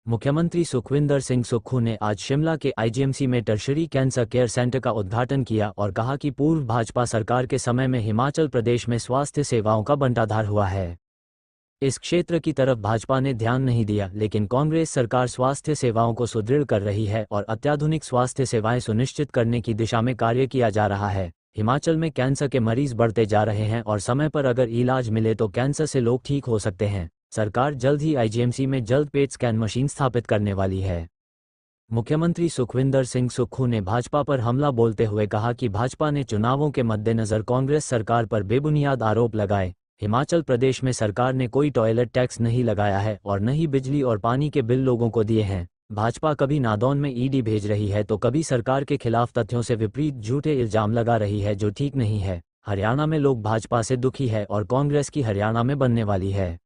मुख्यमंत्री सुखविंदर सिंह सुक्खू ने आज शिमला के आईजीएमसी में टर्शरी कैंसर केयर सेंटर का उद्घाटन किया और कहा कि पूर्व भाजपा सरकार के समय में हिमाचल प्रदेश में स्वास्थ्य सेवाओं का बंटाधार हुआ है। इस क्षेत्र की तरफ भाजपा ने ध्यान नहीं दिया, लेकिन कांग्रेस सरकार स्वास्थ्य सेवाओं को सुदृढ़ कर रही है और अत्याधुनिक स्वास्थ्य सेवाएं सुनिश्चित करने की दिशा में कार्य किया जा रहा है। हिमाचल में कैंसर के मरीज बढ़ते जा रहे हैं और समय पर अगर इलाज मिले तो कैंसर से लोग ठीक हो सकते हैं। सरकार जल्द ही आईजीएमसी में जल्द पेट स्कैन मशीन स्थापित करने वाली है। मुख्यमंत्री सुखविंदर सिंह सुक्खू ने भाजपा पर हमला बोलते हुए कहा कि भाजपा ने चुनावों के मद्देनजर कांग्रेस सरकार पर बेबुनियाद आरोप लगाए। हिमाचल प्रदेश में सरकार ने कोई टॉयलेट टैक्स नहीं लगाया है और न ही बिजली और पानी के बिल लोगों को दिए हैं। भाजपा कभी नादौन में ईडी भेज रही है तो कभी सरकार के खिलाफ तथ्यों से विपरीत झूठे इल्जाम लगा रही है, जो ठीक नहीं है। हरियाणा में लोग भाजपा से दुखी है और कांग्रेस की हरियाणा में बनने वाली है।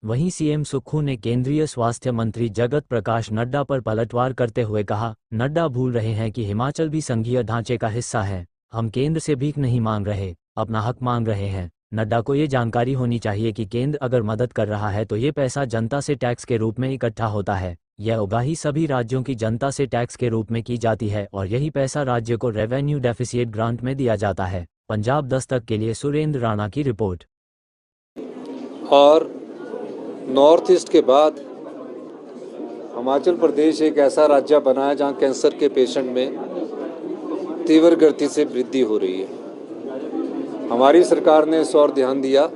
वहीं सीएम सुक्खू ने केंद्रीय स्वास्थ्य मंत्री जगत प्रकाश नड्डा पर पलटवार करते हुए कहा, नड्डा भूल रहे हैं कि हिमाचल भी संघीय ढांचे का हिस्सा है। हम केंद्र से भीख नहीं मांग रहे, अपना हक मांग रहे हैं। नड्डा को ये जानकारी होनी चाहिए कि केंद्र अगर मदद कर रहा है तो ये पैसा जनता से टैक्स के रूप में इकट्ठा होता है। यह उगाही सभी राज्यों की जनता से टैक्स के रूप में की जाती है और यही पैसा राज्य को रेवेन्यू डेफिसिट ग्रांट में दिया जाता है। पंजाब दस्तक के लिए सुरेंद्र राणा की रिपोर्ट। और नॉर्थ ईस्ट के बाद हिमाचल प्रदेश एक ऐसा राज्य बना है जहाँ कैंसर के पेशेंट में तीव्र गति से वृद्धि हो रही है। हमारी सरकार ने इस ओर ध्यान दिया।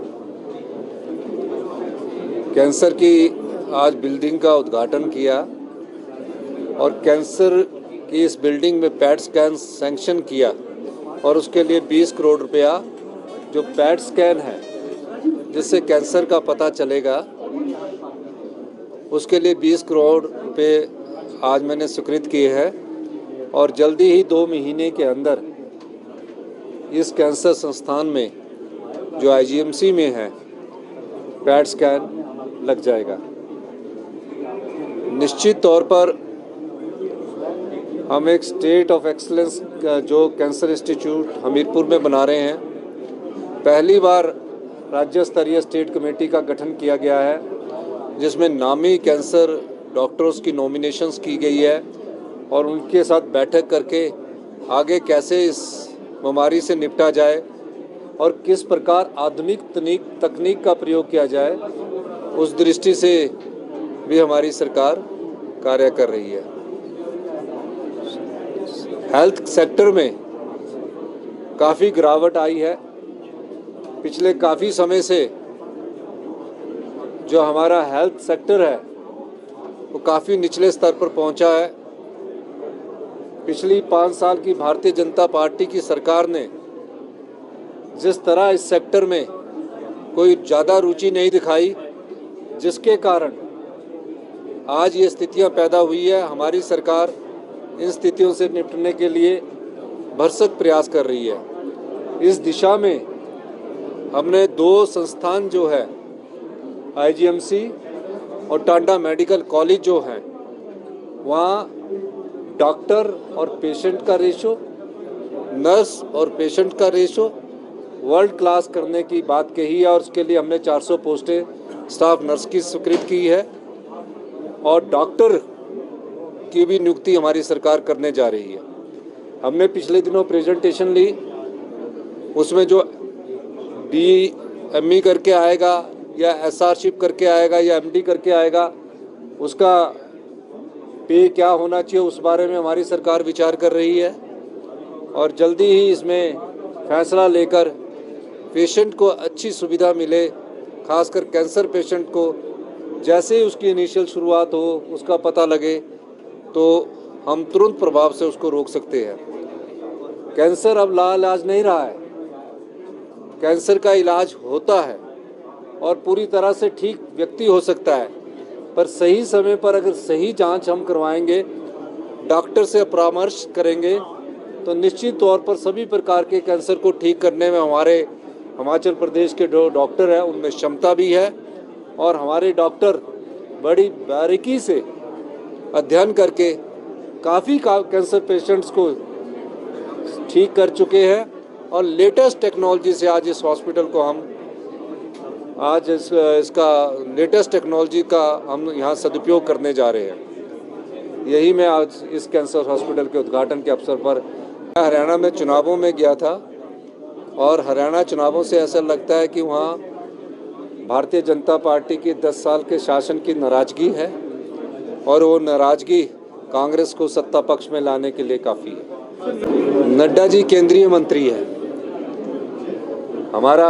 कैंसर की आज बिल्डिंग का उद्घाटन किया और कैंसर की इस बिल्डिंग में पैट स्कैन सैंक्शन किया और उसके लिए 20 करोड़ रुपया जो पैट स्कैन है जिससे कैंसर का पता चलेगा, उसके लिए 20 करोड़ रुपए आज मैंने स्वीकृत किए हैं और जल्दी ही 2 महीने के अंदर इस कैंसर संस्थान में जो आईजीएमसी में है पैट स्कैन लग जाएगा। निश्चित तौर पर हम एक स्टेट ऑफ एक्सीलेंस का जो कैंसर इंस्टीट्यूट हमीरपुर में बना रहे हैं। पहली बार राज्य स्तरीय स्टेट कमेटी का गठन किया गया है जिसमें नामी कैंसर डॉक्टर्स की नॉमिनेशंस की गई है और उनके साथ बैठक करके आगे कैसे इस बीमारी से निपटा जाए और किस प्रकार आधुनिक तकनीक का प्रयोग किया जाए, उस दृष्टि से भी हमारी सरकार कार्य कर रही है। हेल्थ सेक्टर में काफ़ी गिरावट आई है। पिछले काफ़ी समय से जो हमारा हेल्थ सेक्टर है वो काफ़ी निचले स्तर पर पहुंचा है। पिछली 5 साल की भारतीय जनता पार्टी की सरकार ने जिस तरह इस सेक्टर में कोई ज़्यादा रुचि नहीं दिखाई, जिसके कारण आज ये स्थितियां पैदा हुई है। हमारी सरकार इन स्थितियों से निपटने के लिए भरसक प्रयास कर रही है। इस दिशा में हमने 2 संस्थान जो है आईजीएमसी और टांडा मेडिकल कॉलेज जो है, वहाँ डॉक्टर और पेशेंट का रेशो, नर्स और पेशेंट का रेशो वर्ल्ड क्लास करने की बात कही है और उसके लिए हमने 400 पोस्टें स्टाफ नर्स की स्वीकृत की है और डॉक्टर की भी नियुक्ति हमारी सरकार करने जा रही है। हमने पिछले दिनों प्रेजेंटेशन ली, उसमें जो DME करके आएगा या SRशिप करके आएगा या MD करके आएगा, उसका पे क्या होना चाहिए उस बारे में हमारी सरकार विचार कर रही है और जल्दी ही इसमें फैसला लेकर पेशेंट को अच्छी सुविधा मिले, खासकर कैंसर पेशेंट को जैसे ही उसकी इनिशियल शुरुआत हो, उसका पता लगे तो हम तुरंत प्रभाव से उसको रोक सकते हैं। कैंसर अब लाइलाज नहीं रहा है। कैंसर का इलाज होता है और पूरी तरह से ठीक व्यक्ति हो सकता है, पर सही समय पर अगर सही जांच हम करवाएंगे, डॉक्टर से परामर्श करेंगे तो निश्चित तौर पर सभी प्रकार के कैंसर को ठीक करने में हमारे हिमाचल प्रदेश के जो डॉक्टर हैं उनमें क्षमता भी है और हमारे डॉक्टर बड़ी बारीकी से अध्ययन करके काफ़ी कैंसर पेशेंट्स को ठीक कर चुके हैं और लेटेस्ट टेक्नोलॉजी से आज इस हॉस्पिटल को हम आज इसका लेटेस्ट टेक्नोलॉजी का हम यहाँ सदुपयोग करने जा रहे हैं। यही मैं आज इस कैंसर हॉस्पिटल के उद्घाटन के अवसर पर हरियाणा में चुनावों में गया था और हरियाणा चुनावों से ऐसा लगता है कि वहाँ भारतीय जनता पार्टी की 10 साल के शासन की नाराजगी है और वो नाराजगी कांग्रेस को सत्ता पक्ष में लाने के लिए काफ़ी है। नड्डा जी केंद्रीय मंत्री है, हमारा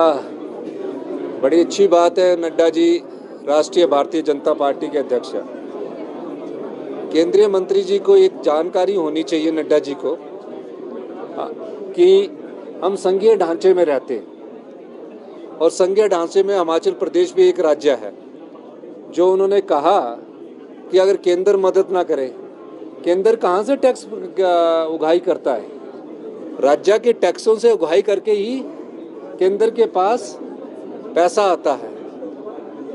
बड़ी अच्छी बात है। नड्डा जी राष्ट्रीय भारतीय जनता पार्टी के अध्यक्ष हैं। केंद्रीय मंत्री जी को एक जानकारी होनी चाहिए नड्डा जी को कि हम संघीय ढांचे में रहते हैं और संघीय ढांचे में हिमाचल प्रदेश भी एक राज्य है। जो उन्होंने कहा कि अगर केंद्र मदद ना करे, केंद्र कहाँ से टैक्स उगाही करता है? राज्य के टैक्सों से उगाही करके ही केंद्र के पास पैसा आता है।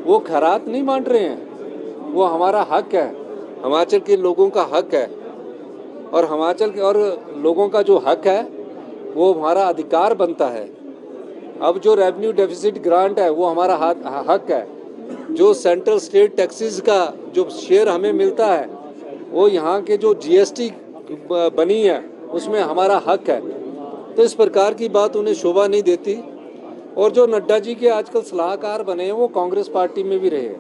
वो खैरात नहीं बांट रहे हैं, वो हमारा हक है, हिमाचल के लोगों का हक है और हिमाचल के और लोगों का जो हक है वो हमारा अधिकार बनता है। अब जो रेवेन्यू डेफिसिट ग्रांट है वो हमारा हक है। जो सेंट्रल स्टेट टैक्सेस का जो शेयर हमें मिलता है वो यहाँ के जो जीएसटी बनी है उसमें हमारा हक है। तो इस प्रकार की बात उन्हें शोभा नहीं देती। और जो नड्डा जी के आजकल सलाहकार बने हैं वो कांग्रेस पार्टी में भी रहे हैं।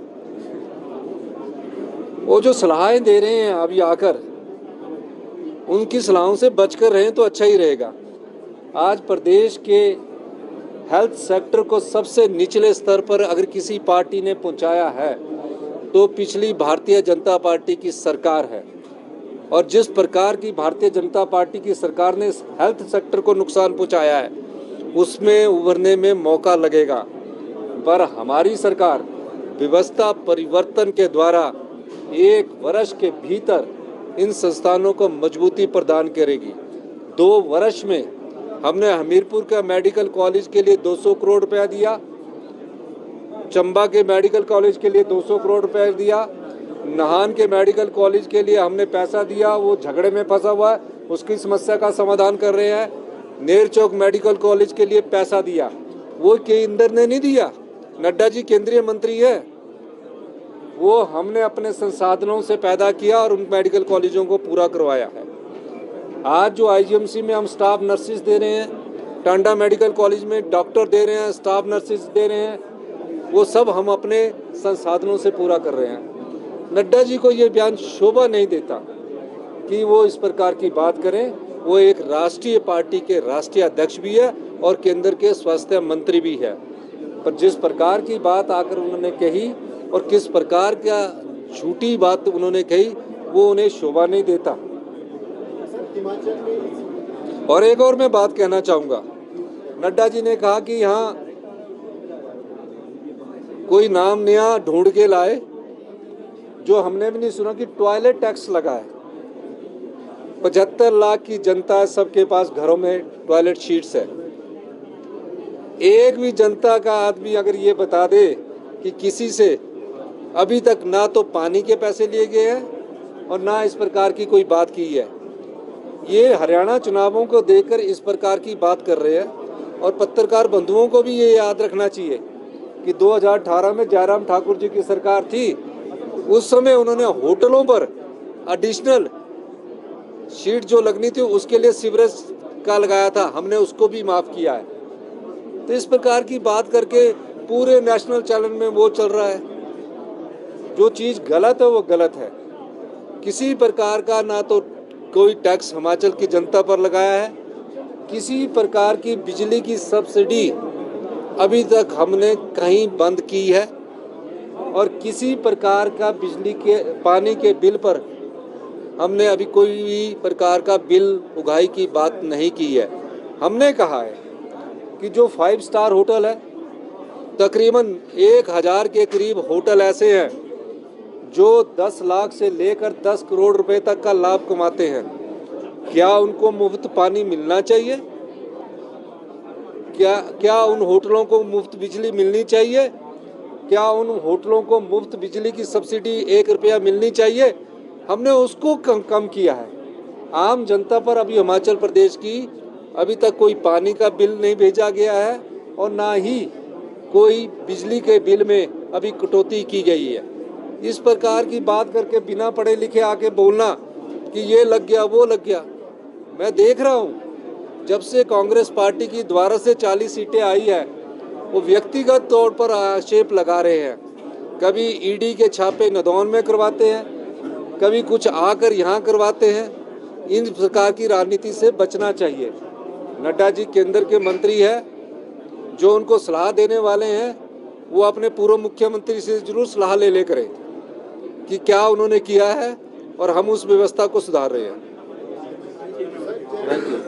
वो जो सलाहें दे रहे हैं अभी आकर, उनकी सलाहों से बचकर रहें तो अच्छा ही रहेगा। आज प्रदेश के हेल्थ सेक्टर को सबसे निचले स्तर पर अगर किसी पार्टी ने पहुंचाया है तो पिछली भारतीय जनता पार्टी की सरकार है। और जिस प्रकार की भारतीय जनता पार्टी की सरकार ने हेल्थ सेक्टर को नुकसान पहुंचाया है उसमें उभरने में मौका लगेगा। पर हमारी सरकार व्यवस्था परिवर्तन के द्वारा 1 वर्ष के भीतर इन संस्थानों को मजबूती प्रदान करेगी। 2 वर्ष में हमने हमीरपुर का मेडिकल कॉलेज के लिए 200 करोड़ रुपया दिया, चंबा के मेडिकल कॉलेज के लिए 200 करोड़ रुपया दिया, नाहन के मेडिकल कॉलेज के लिए हमने पैसा दिया, वो झगड़े में फंसा हुआ है, उसकी समस्या का समाधान कर रहे हैं। नेर चौक मेडिकल कॉलेज के लिए पैसा दिया, वो केंद्र ने नहीं दिया। नड्डा जी केंद्रीय मंत्री है, वो हमने अपने संसाधनों से पैदा किया और उन मेडिकल कॉलेजों को पूरा करवाया है। आज जो आईजीएमसी में हम स्टाफ नर्सिस दे रहे हैं, टांडा मेडिकल कॉलेज में डॉक्टर दे रहे हैं, स्टाफ नर्सिस दे रहे हैं, वो सब हम अपने संसाधनों से पूरा कर रहे हैं। नड्डा जी को ये बयान शोभा नहीं देता कि वो इस प्रकार की बात करें। वो एक राष्ट्रीय पार्टी के राष्ट्रीय अध्यक्ष भी है और केंद्र के स्वास्थ्य मंत्री भी है। पर जिस प्रकार की बात आकर उन्होंने कही और किस प्रकार का झूठी बात उन्होंने कही वो उन्हें शोभा नहीं देता। और एक और मैं बात कहना चाहूँगा, नड्डा जी ने कहा कि यहाँ कोई नाम नया ढूंढ के लाए, जो हमने भी नहीं सुना कि टॉयलेट टैक्स लगा है। 75 लाख की जनता है, सबके पास घरों में टॉयलेट शीट्स है। एक भी जनता का आदमी अगर ये बता दे कि किसी से अभी तक ना तो पानी के पैसे लिए गए हैं और ना इस प्रकार की कोई बात की है। ये हरियाणा चुनावों को देखकर इस प्रकार की बात कर रहे हैं। और पत्रकार बंधुओं को भी ये याद रखना चाहिए कि 2018 में जयराम ठाकुर जी की सरकार थी, उस समय उन्होंने होटलों पर एडिशनल शीट जो लगनी थी उसके लिए सीवरेज का लगाया था, हमने उसको भी माफ किया है। तो इस प्रकार की बात करके पूरे नेशनल चैनल में वो चल रहा है। जो चीज़ गलत है वो गलत है। किसी प्रकार का ना तो कोई टैक्स हिमाचल की जनता पर लगाया है, किसी प्रकार की बिजली की सब्सिडी अभी तक हमने कहीं बंद की है और किसी प्रकार का बिजली के पानी के बिल पर हमने अभी कोई भी प्रकार का बिल उगाही की बात नहीं की है। हमने कहा है कि जो 5 स्टार होटल है, तकरीबन 1000 के करीब होटल ऐसे हैं जो 10 लाख से लेकर 10 करोड़ रुपए तक का लाभ कमाते हैं। क्या उनको मुफ्त पानी मिलना चाहिए? क्या उन होटलों को मुफ्त बिजली मिलनी चाहिए? क्या उन होटलों को मुफ्त बिजली की सब्सिडी 1 रुपया मिलनी चाहिए? हमने उसको कम किया है। आम जनता पर अभी हिमाचल प्रदेश की अभी तक कोई पानी का बिल नहीं भेजा गया है और ना ही कोई बिजली के बिल में अभी कटौती की गई है। इस प्रकार की बात करके बिना पढ़े लिखे आके बोलना कि ये लग गया वो लग गया, मैं देख रहा हूँ जब से कांग्रेस पार्टी की द्वारा से 40 सीटें आई है वो व्यक्तिगत तौर पर आक्षेप लगा रहे हैं। कभी ईडी के छापे नदौन में करवाते हैं, कभी कुछ आकर यहाँ करवाते हैं। इन प्रकार की राजनीति से बचना चाहिए। नड्डा जी केंद्र के मंत्री है, जो उनको सलाह देने वाले हैं वो अपने पूर्व मुख्यमंत्री से जरूर सलाह ले करें कि क्या उन्होंने किया है और हम उस व्यवस्था को सुधार रहे हैं। Thank you.